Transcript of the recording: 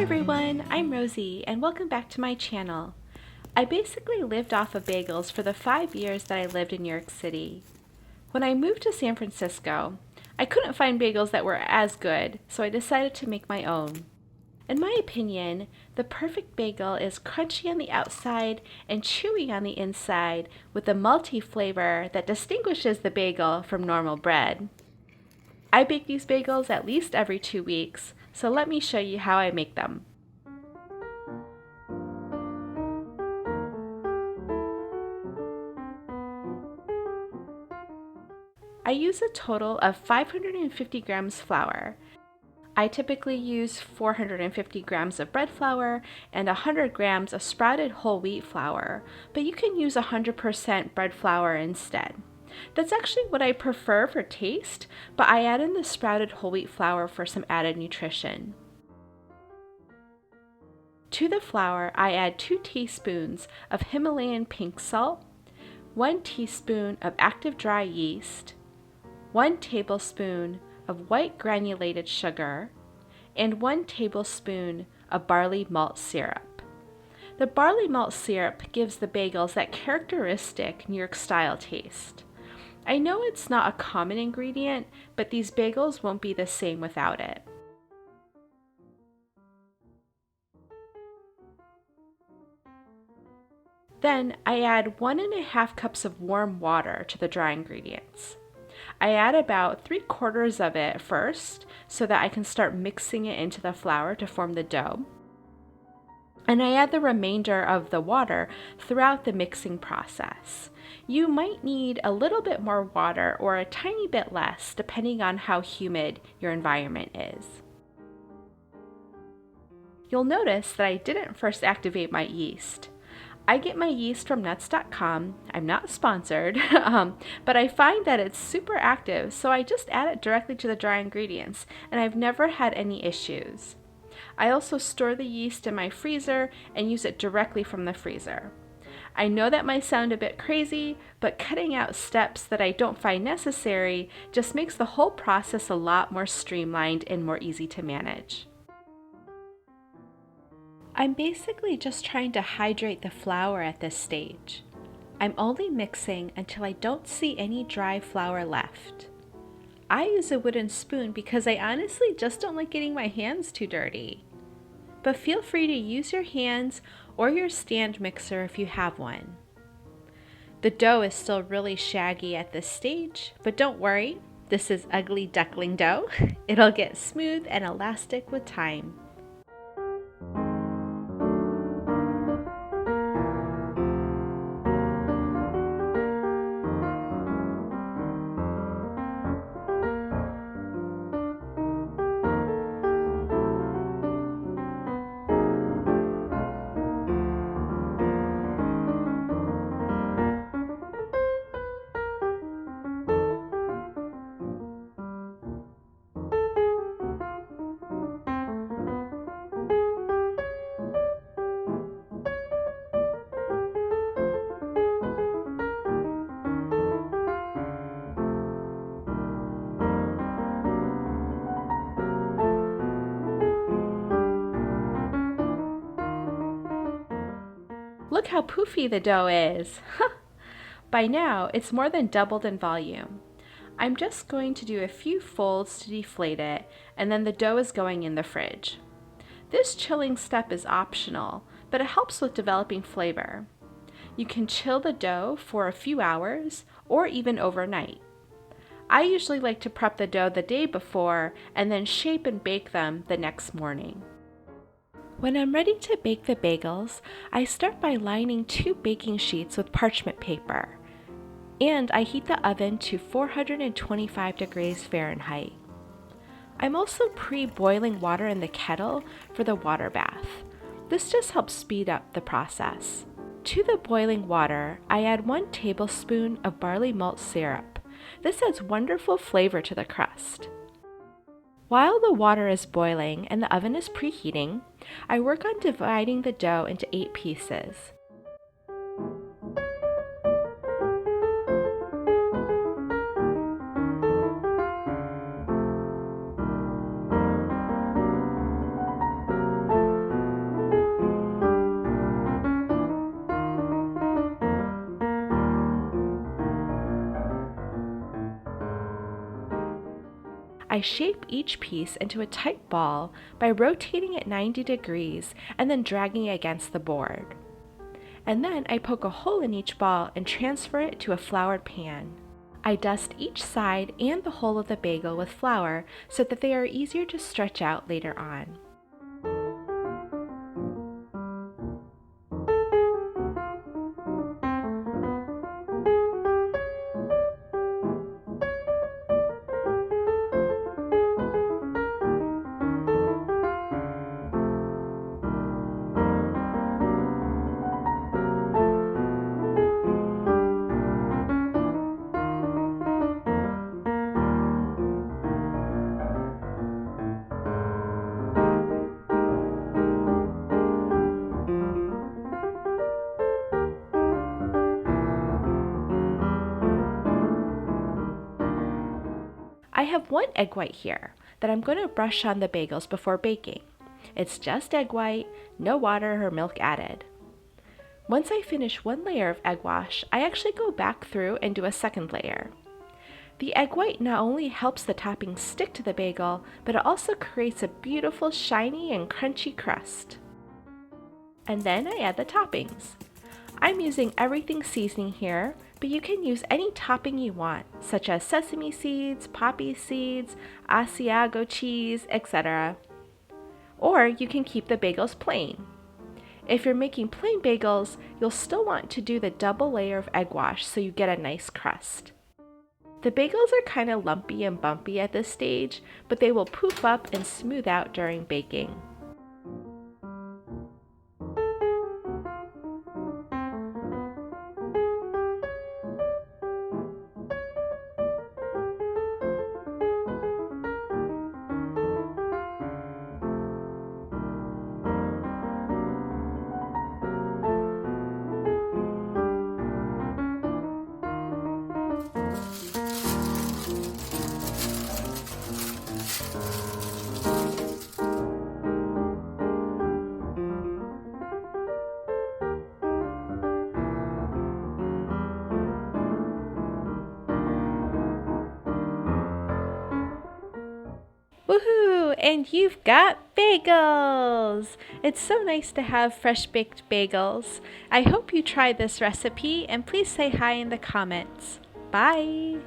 everyone, I'm Rosie and welcome back to my channel. I basically lived off of bagels for the 5 years that I lived in New York City. When I moved to San Francisco, I couldn't find bagels that were as good, so I decided to make my own. In my opinion, the perfect bagel is crunchy on the outside and chewy on the inside with a malty flavor that distinguishes the bagel from normal bread. I bake these bagels at least every 2 weeks, so let me show you how I make them. I use a total of 550 grams flour. I typically use 450 grams of bread flour and 100 grams of sprouted whole wheat flour, but you can use 100% bread flour instead. That's actually what I prefer for taste, but I add in the sprouted whole wheat flour for some added nutrition. To the flour, I add 2 teaspoons of Himalayan pink salt, 1 teaspoon of active dry yeast, 1 tablespoon of white granulated sugar, and 1 tablespoon of barley malt syrup. The barley malt syrup gives the bagels that characteristic New York style taste. I know it's not a common ingredient, but these bagels won't be the same without it. Then I add 1½ cups of warm water to the dry ingredients. I add about 3/4 of it first so that I can start mixing it into the flour to form the dough. And I add the remainder of the water throughout the mixing process. You might need a little bit more water or a tiny bit less depending on how humid your environment is. You'll notice that I didn't first activate my yeast. I get my yeast from nuts.com. I'm not sponsored, but I find that it's super active, so I just add it directly to the dry ingredients, and I've never had any issues. I also store the yeast in my freezer and use it directly from the freezer. I know that might sound a bit crazy, but cutting out steps that I don't find necessary just makes the whole process a lot more streamlined and more easy to manage. I'm basically just trying to hydrate the flour at this stage. I'm only mixing until I don't see any dry flour left. I use a wooden spoon because I honestly just don't like getting my hands too dirty. But feel free to use your hands or your stand mixer if you have one. The dough is still really shaggy at this stage, but don't worry, this is ugly duckling dough. It'll get smooth and elastic with time. Look how poofy the dough is! By now, it's more than doubled in volume. I'm just going to do a few folds to deflate it, and then the dough is going in the fridge. This chilling step is optional, but it helps with developing flavor. You can chill the dough for a few hours or even overnight. I usually like to prep the dough the day before and then shape and bake them the next morning. When I'm ready to bake the bagels, I start by lining 2 baking sheets with parchment paper, and I heat the oven to 425 degrees Fahrenheit. I'm also pre-boiling water in the kettle for the water bath. This just helps speed up the process. To the boiling water, I add 1 tablespoon of barley malt syrup. This adds wonderful flavor to the crust. While the water is boiling and the oven is preheating, I work on dividing the dough into 8 pieces. I shape each piece into a tight ball by rotating it 90 degrees and then dragging against the board. And then I poke a hole in each ball and transfer it to a floured pan. I dust each side and the whole of the bagel with flour so that they are easier to stretch out later on. I have one egg white here that I'm going to brush on the bagels before baking. It's just egg white, no water or milk added. Once I finish one layer of egg wash, I actually go back through and do a second layer. The egg white not only helps the topping stick to the bagel, but it also creates a beautiful shiny and crunchy crust. And then I add the toppings. I'm using everything seasoning here, but you can use any topping you want, such as sesame seeds, poppy seeds, Asiago cheese, etc. Or you can keep the bagels plain. If you're making plain bagels, you'll still want to do the double layer of egg wash so you get a nice crust. The bagels are kind of lumpy and bumpy at this stage, but they will poof up and smooth out during baking. Woohoo! And you've got bagels! It's so nice to have fresh baked bagels. I hope you try this recipe and please say hi in the comments. Bye!